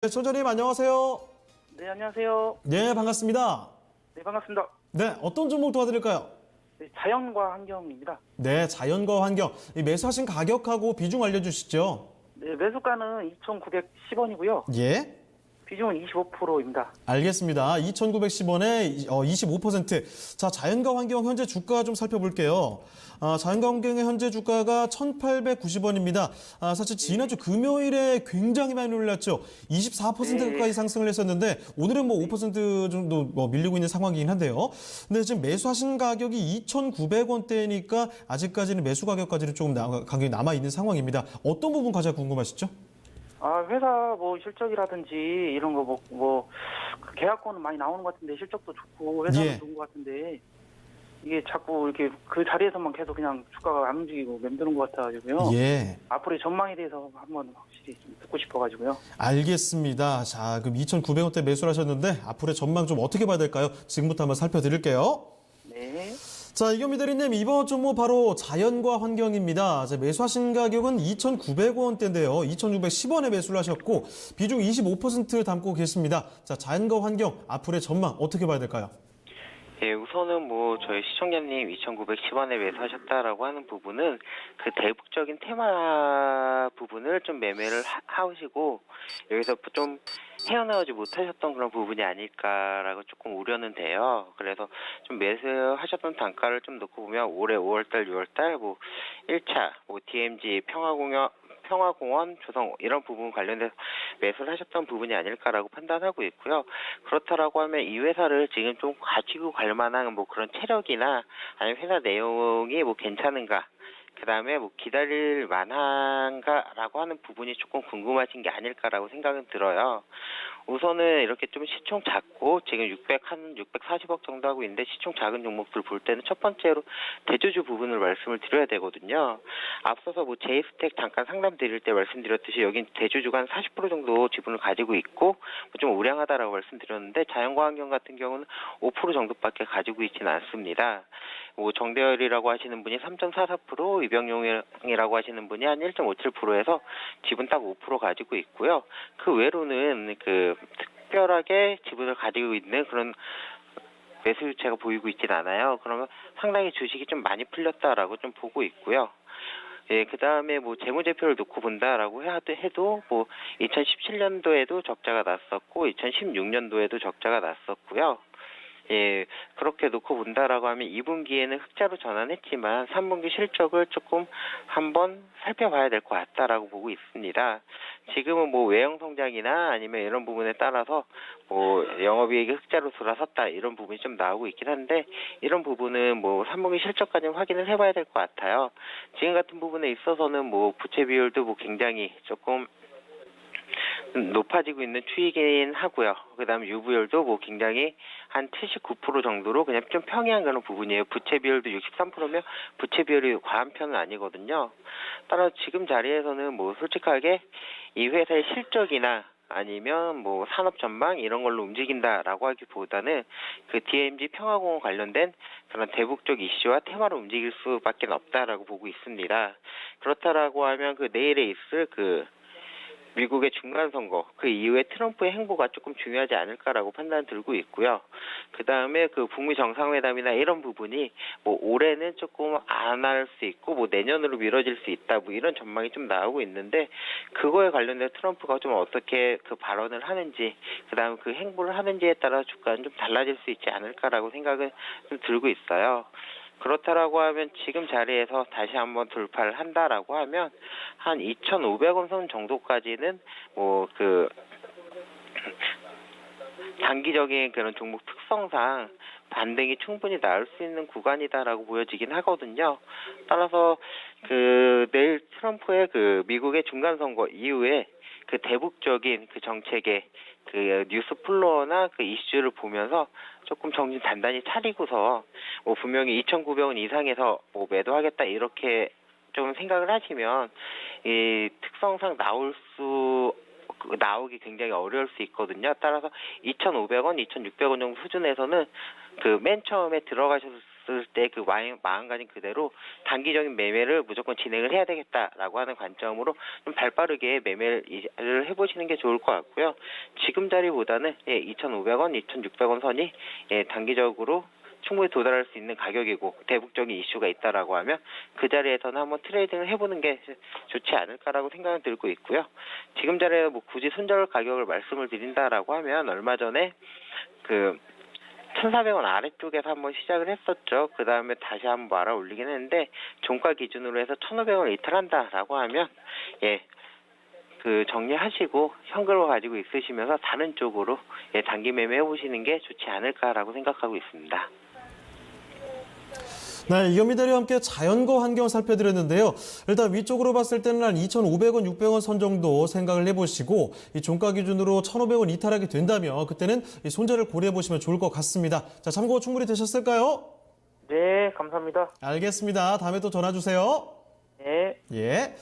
네, 소장님 안녕하세요. 네, 안녕하세요. 네, 반갑습니다. 네, 반갑습니다. 네, 어떤 종목 도와드릴까요? 네, 자연과 환경입니다. 네, 자연과 환경. 이 매수하신 가격하고 비중 알려주시죠. 네, 매수가는 2,910원이고요. 예, 비중은 25%입니다. 알겠습니다. 2,910원에 25%. 자, 자연과 환경 현재 주가 좀 살펴볼게요. 자연과 환경의 현재 주가가 1,890원입니다. 사실 지난주 금요일에 굉장히 많이 올랐죠. 24% 가까이 상승을 했었는데 오늘은 뭐 5% 정도 밀리고 있는 상황이긴 한데요. 근데 지금 매수하신 가격이 2,900원대니까 아직까지는 매수 가격까지는 조금 가격이 남아 있는 상황입니다. 어떤 부분 가장 궁금하시죠? 회사 뭐 실적이라든지 이런 거 그 계약권은 많이 나오는 것 같은데 실적도 좋고 회사도 예. 좋은 것 같은데 이게 자꾸 이렇게 그 자리에서만 계속 그냥 주가가 안 움직이고 맴도는 것 같아가지고요. 예. 앞으로의 전망에 대해서 한번 확실히 좀 듣고 싶어가지고요. 알겠습니다. 자, 그럼 2,900원대 매수를 하셨는데 앞으로의 전망 좀 어떻게 봐야 될까요? 지금부터 한번 살펴드릴게요. 네. 자, 이경미 대리님, 이번 종목 바로 자연과 환경입니다. 자, 매수하신 가격은 2,900원대인데요. 2,610원에 매수를 하셨고 비중 25% 담고 계십니다. 자, 자연과 환경 앞으로의 전망 어떻게 봐야 될까요? 예, 우선은 뭐 저희 시청자님 2,910원에 매수하셨다라고 하는 부분은 그 대북적인 테마 부분을 좀 매매를 하시고 여기서 좀 헤어나오지 못하셨던 그런 부분이 아닐까라고 조금 우려는 돼요. 그래서 좀 매수하셨던 단가를 좀 놓고 보면 올해 5월달, 6월달 뭐 1차 뭐 DMZ 평화공원 조성 이런 부분 관련돼서 매수를 하셨던 부분이 아닐까라고 판단하고 있고요. 그렇다라고 하면 이 회사를 지금 좀 가지고 갈 만한 뭐 그런 체력이나 아니면 회사 내용이 뭐 괜찮은가, 그 다음에 뭐 기다릴 만한가라고 하는 부분이 조금 궁금하신 게 아닐까라고 생각은 들어요. 우선은 이렇게 좀 시총 작고 지금 640억 정도 하고 있는데 시총 작은 종목들 볼 때는 첫 번째로 대주주 부분을 말씀을 드려야 되거든요. 앞서서 뭐 제이스텍 잠깐 상담 드릴 때 말씀드렸듯이 여긴 대주주가 한 40% 정도 지분을 가지고 있고 좀 우량하다라고 말씀드렸는데 자연과 환경 같은 경우는 5% 정도밖에 가지고 있지는 않습니다. 뭐 정대열이라고 하시는 분이 3.44%, 이병용이라고 하시는 분이 한 1.57%에서 지분 딱 5% 가지고 있고요. 그 외로는 그 특별하게 지분을 가지고 있는 그런 매수 유체가 보이고 있진 않아요. 그러면 상당히 주식이 좀 많이 풀렸다라고 좀 보고 있고요. 예, 그 다음에 뭐 재무제표를 놓고 본다라고 해도 뭐 2017년도에도 적자가 났었고 2016년도에도 적자가 났었고요. 예, 그렇게 놓고 본다라고 하면 2분기에는 흑자로 전환했지만 3분기 실적을 조금 한번 살펴봐야 될 것 같다라고 보고 있습니다. 지금은 뭐 외형 성장이나 아니면 이런 부분에 따라서 뭐 영업이익이 흑자로 돌아섰다 이런 부분이 좀 나오고 있긴 한데 이런 부분은 뭐 3분기 실적까지 확인을 해봐야 될 것 같아요. 지금 같은 부분에 있어서는 뭐 부채 비율도 뭐 굉장히 조금 높아지고 있는 추이긴 하고요. 그다음 유보율도 뭐 굉장히 한 79% 정도로 그냥 좀 평이한 그런 부분이에요. 부채 비율도 63%면 부채 비율이 과한 편은 아니거든요. 따라서 지금 자리에서는 뭐 솔직하게 이 회사의 실적이나 아니면 뭐 산업 전망 이런 걸로 움직인다라고 하기보다는 그 DMZ 평화공원 관련된 그런 대북적 이슈와 테마로 움직일 수밖에 없다라고 보고 있습니다. 그렇다라고 하면 그 내일에 있을 그 미국의 중간선거, 그 이후에 트럼프의 행보가 조금 중요하지 않을까라고 판단 들고 있고요. 그 다음에 그 북미 정상회담이나 이런 부분이 뭐 올해는 조금 안 할 수 있고 뭐 내년으로 미뤄질 수 있다 뭐 이런 전망이 좀 나오고 있는데 그거에 관련된 트럼프가 좀 어떻게 그 발언을 하는지 그 다음 그 행보를 하는지에 따라 주가는 좀 달라질 수 있지 않을까라고 생각은 좀 들고 있어요. 그렇다라고 하면 지금 자리에서 다시 한번 돌파를 한다라고 하면 한 2,500원 선 정도까지는 뭐 그 단기적인 그런 종목 특성상 반등이 충분히 나올 수 있는 구간이다라고 보여지긴 하거든요. 따라서 그 내일 트럼프의 그 미국의 중간 선거 이후에 그 대북적인 그 정책의 그 뉴스 플로어나 그 이슈를 보면서 조금 정신 단단히 차리고서 뭐 분명히 2,900원 이상에서 뭐 매도하겠다 이렇게 좀 생각을 하시면 이 특성상 나오기 굉장히 어려울 수 있거든요. 따라서 2,500원, 2,600원 정도 수준에서는 그 맨 처음에 들어가셨을 봤을 때 그 마음가짐 그대로 단기적인 매매를 무조건 진행을 해야 되겠다라고 하는 관점으로 좀 발빠르게 매매를 해보시는 게 좋을 것 같고요. 지금 자리보다는 2,500원, 2,600원 선이 단기적으로 충분히 도달할 수 있는 가격이고 대북적인 이슈가 있다라고 하면 그 자리에서는 한번 트레이딩을 해보는 게 좋지 않을까라고 생각이 들고 있고요. 지금 자리에 뭐 굳이 손절 가격을 말씀을 드린다라고 하면 얼마 전에 그 1,400원 아래쪽에서 한번 시작을 했었죠. 그 다음에 다시 한번 말아 올리긴 했는데 종가 기준으로 해서 1,500원을 이탈한다라고 하면 그 정리하시고 현금을 가지고 있으시면서 다른 쪽으로 단기 매매 해보시는 게 좋지 않을까라고 생각하고 있습니다. 네, 이견미 대리와 함께 자연과 환경을 살펴드렸는데요. 일단 위쪽으로 봤을 때는 한 2,500원, 600원 선 정도 생각을 해보시고 이 종가 기준으로 1,500원 이탈하게 된다면 그때는 이 손절을 고려해보시면 좋을 것 같습니다. 자, 참고 충분히 되셨을까요? 네, 감사합니다. 알겠습니다. 다음에 또 전화 주세요. 네. 예.